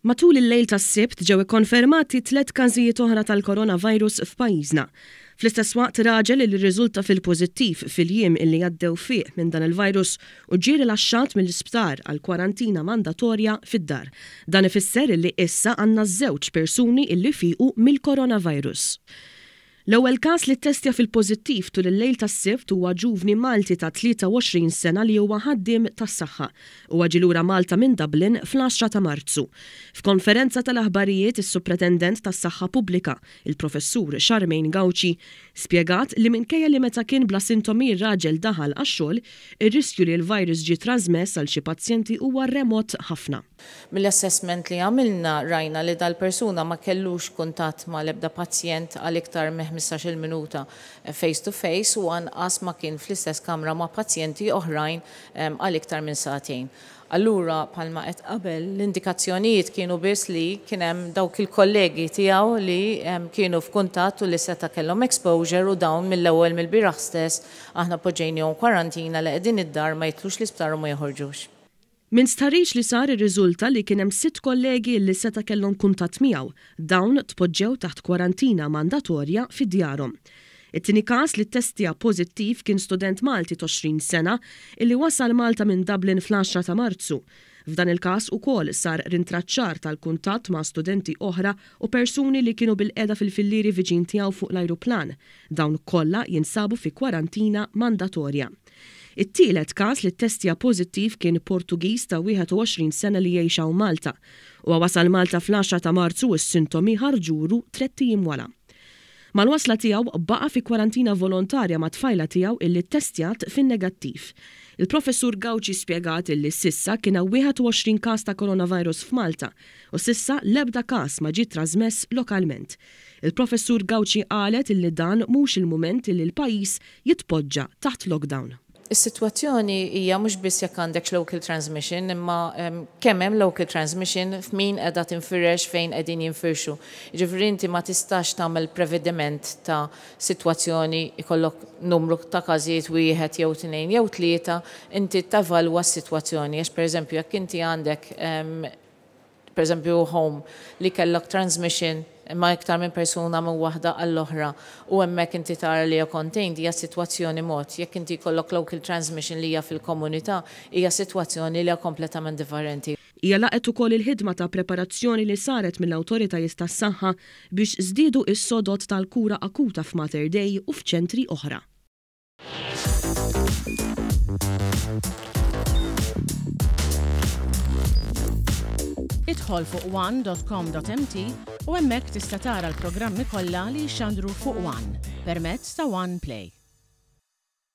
Matul il-lejl tas-Sibt ġew ikkonfermati 3 każijiet oħra tal-coronavirus f'pajjiżna. Fl-istess waqt raġel li rriżulta fil-pożittiv fil-jiem illi għaddew fih minn dan il-virus u ġie rilaxxat mill-isptar għal kwarantina mandatorja fid-dar. Dan ifisser illi issa għandna żewġ persuni illi fiequ mill-coronavirus. L-ewwel każ li ttestja fil-pożittiv tul il-lejl tas-Sibt huwa ġuvni Malti ta' 23 sena li huwa ħaddiem tas-saħħa huwa ġie lura Malta minn Dublin fl-10 ta' Marzu. F'konferenza tal-aħbarijiet is-Supretendent tas-Saħħa Pubblika, il-Professur Charmaine Gauci, spjegat li minkejja li meta kien bla sintomi r-raġel daħal għax-xogħol, ir-riskju li l-virus ġie trasmess għal xi pazjenti huwa remot ħafna. Mill-assessment li għamilna rajna li dal-persuna ma kellux kuntatt ma l-ebda pazjent għal iktar me 15 minuta face to face u anqas ma kien fl-istess kamra ma pazjenti oħrajn għal iktar minn sa'tejn. Allura palma qed qabel l-indikazzjonijiet kienu biss li kien hemm dawk il-kollegi tiegħu li kienu f'kuntatt u li seta' kellhom exposure u dawn mill-ewwel mill-bieraħ stess aħna poġġejnihom kwarantina li qegħdin id-dar ma jitlux l-isptar u ma joħorġux. Min stħarriġ li sar ir-riżulta li kien hemm 6 kollegi li seta' kellhom kuntatt miegħu, dawn tpoġġew taħt kwarantina mandatorja fid-djarhom. It-tieni każ li ttestja pożittiv kien student Malti ta' 20 sena illi wasal Malta minn Dublin fl-10 ta' Marzu. F'dan il-każ ukoll sar rintraċċar tal-kuntatt ma' studenti oħra u persuni li kienu bil-qiegħda fil-fillieri viċin tiegħu fuq l-ajruplan. Dawn kollha jinsabu fi kwarantina mandatorja. It-tielet każ li ttestja pożittiv kien Portugiż ta' 21 sena li jgħixaw Malta u wasal Malta fl-10 ta' Marzu u s-sintomi ħarġuru 3 ijiem wara. Mal-wasla tiegħu baqa' fi kwarantina volontarja ma' tfajla tiegħu illi ttestjat fin-negattiv. Il-Professur Gauci spjegat illi sissa kien hawn 21 każ ta' coronavirus f'Malta u sissa l-ebda każ ma ġie trasmess lokalment. Il-Professur Gauci qalet illi dan mhux il-mument illi l-pajjiż jitpoġġa taħt lockdown. Is-sitwazzjoni hija mhux biss jekk għandek local transmission, imma kemm hemm local transmission f'min qiegħda tinfirex fejn qegħdin jinfirxu. Jiġifieri inti ma tistax tagħmel prevediment ta' sitwazzjoni ikollok numru ta' każijiet wieħed jew tnejn jew tlieta, inti tavalwa s-sitwazzjoni. Għax pereżempju jekk inti għandek pereżempju home li kellok transmission ma iktar minn persuna minn waħda għall-oħra u hemmhekk inti tara li hija contained hija sitwazzjoni mod. Jekk inti jkollok local transmission li hija fil-komunità hija sitwazzjoni li hija kompletament differenti. Hija laqgħet ukoll il-ħidma ta' preparazzjoni li saret mill-awtoritajiet tas-saħħa biex żdiedu s-sodod tal-kura akuta f'Mater Dei u f'ċentri oħra. Idħol fuq one.com.mt u hemmhekk tista' tara l-programmi kollha li jxandru fuq One permezz ta' One Play.